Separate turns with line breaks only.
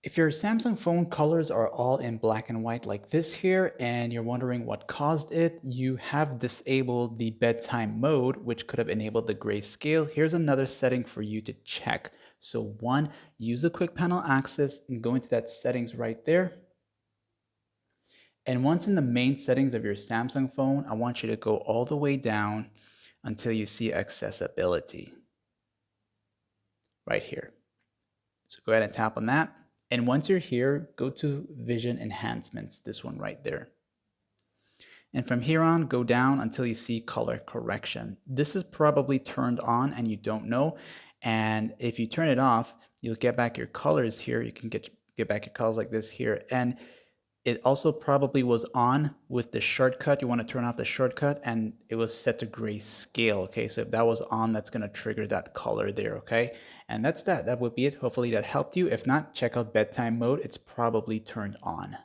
If your Samsung phone colors are all in black and white like this here, and you're wondering what caused it, you have disabled the bedtime mode, which could have enabled the grayscale. Here's another setting for you to check. So one, use the quick panel access and go into that settings right there. And once in the main settings of your Samsung phone, I want you to go all the way down until you see accessibility right here. So go ahead and tap on that. And once you're here, go to Vision Enhancements, this one right there. And from here on, go down until you see color correction. This is probably turned on and you don't know. And if you turn it off, you'll get back your colors here. You can get back your colors like this here. And it also probably was on with the shortcut. You want to turn off the shortcut and it was set to grayscale. Okay, so if that was on, that's going to trigger that color there. Okay, and that's that. That would be it. Hopefully that helped you. If not, check out bedtime mode. It's probably turned on.